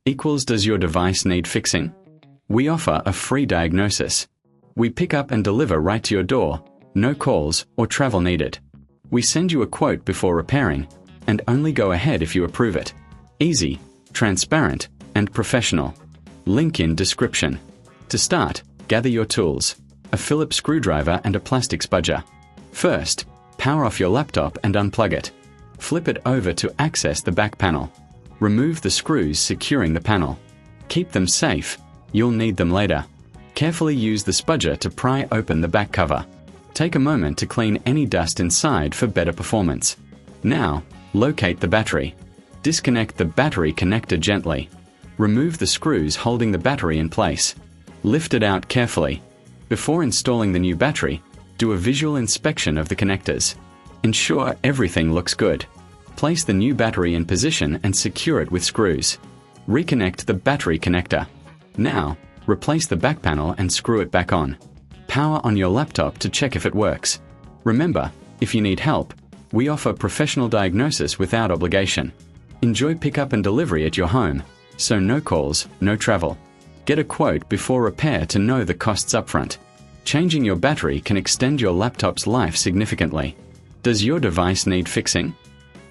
equals does your device need fixing? We offer a free diagnosis. We pick up and deliver right to your door, no calls or travel needed. We send you a quote before repairing, and only go ahead if you approve it. Easy, transparent, and professional. Link in description. To start, gather your tools, a Phillips screwdriver and a plastic spudger. First, power off your laptop and unplug it. Flip it over to access the back panel. Remove the screws securing the panel. Keep them safe, you'll need them later. Carefully use the spudger to pry open the back cover. Take a moment to clean any dust inside for better performance. Now, locate the battery. Disconnect the battery connector gently. Remove the screws holding the battery in place. Lift it out carefully. Before installing the new battery, do a visual inspection of the connectors. Ensure everything looks good. Place the new battery in position and secure it with screws. Reconnect the battery connector. Now, replace the back panel and screw it back on. Power on your laptop to check if it works. Remember, if you need help, we offer professional diagnosis without obligation. Enjoy pickup and delivery at your home, so no calls, no travel. Get a quote before repair to know the costs upfront. Changing your battery can extend your laptop's life significantly. Does your device need fixing?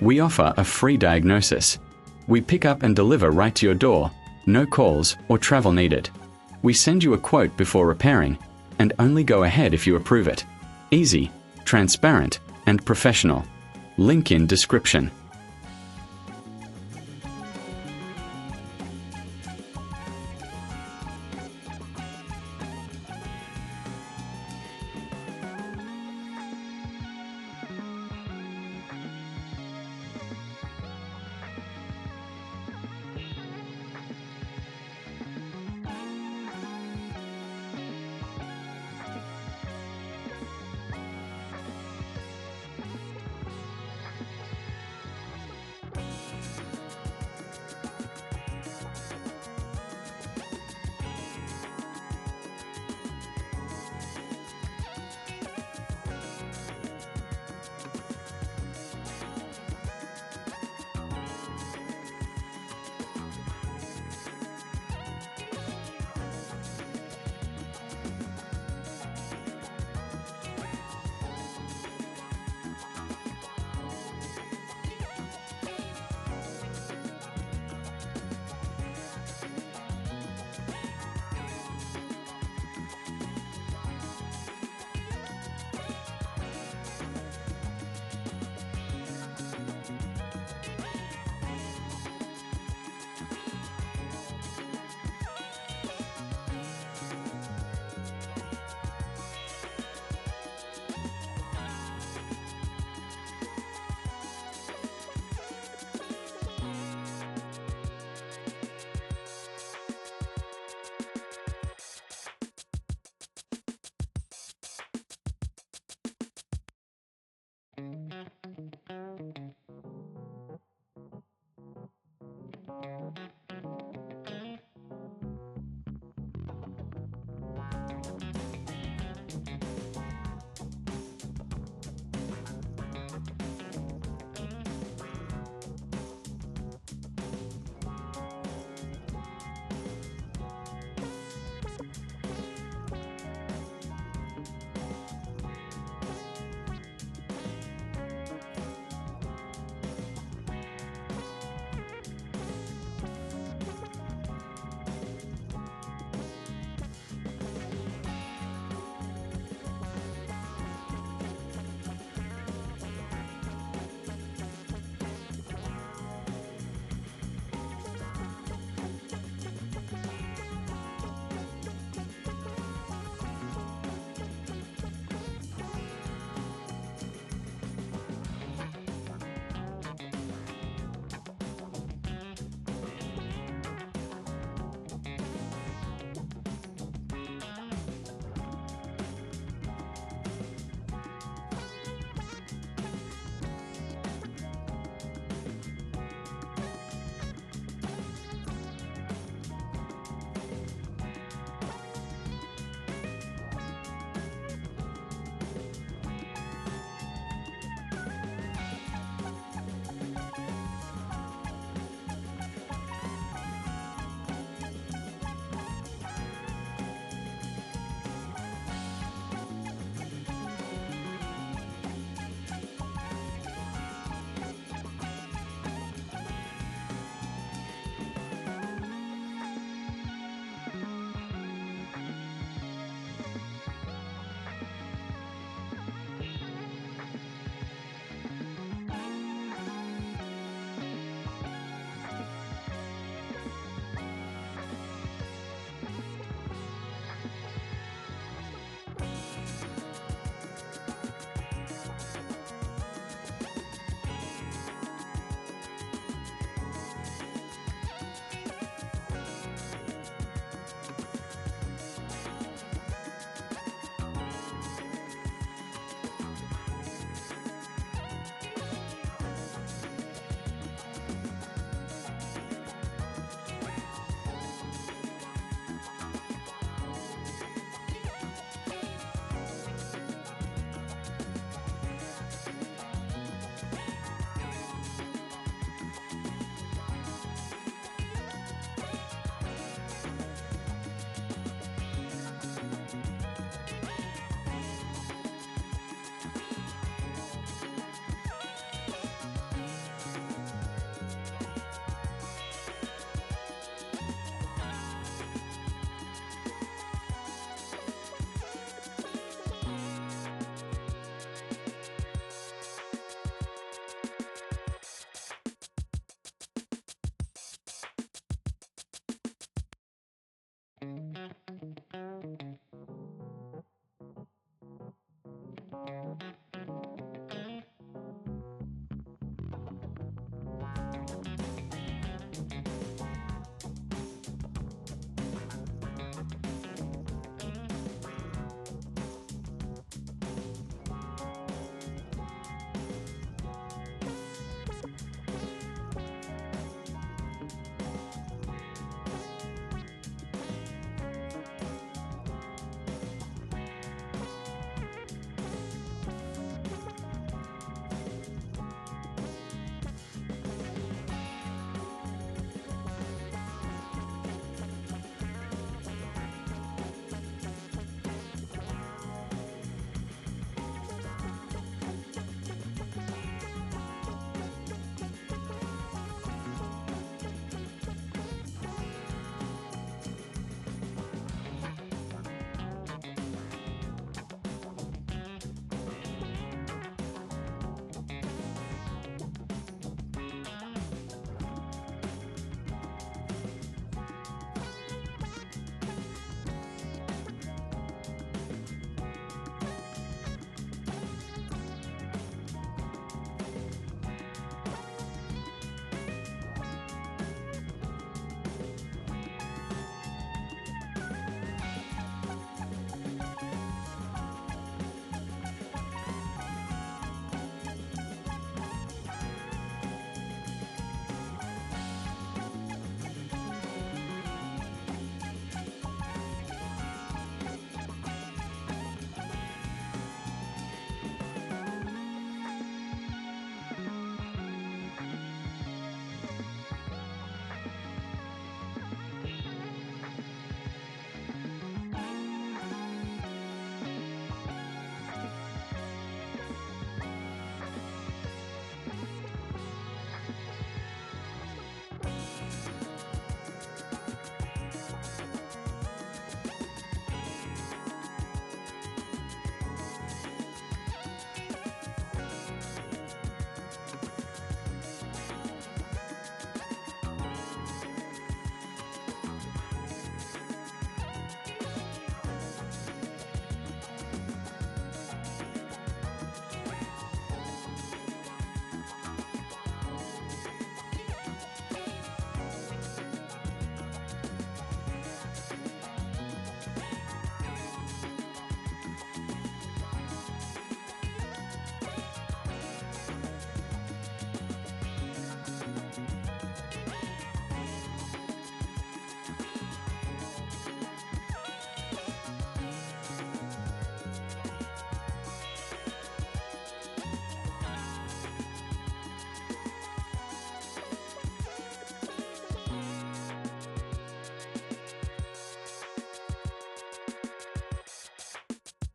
We offer a free diagnosis. We pick up and deliver right to your door, no calls or travel needed. We send you a quote before repairing, and only go ahead if you approve it. Easy, transparent, and professional. Link in description.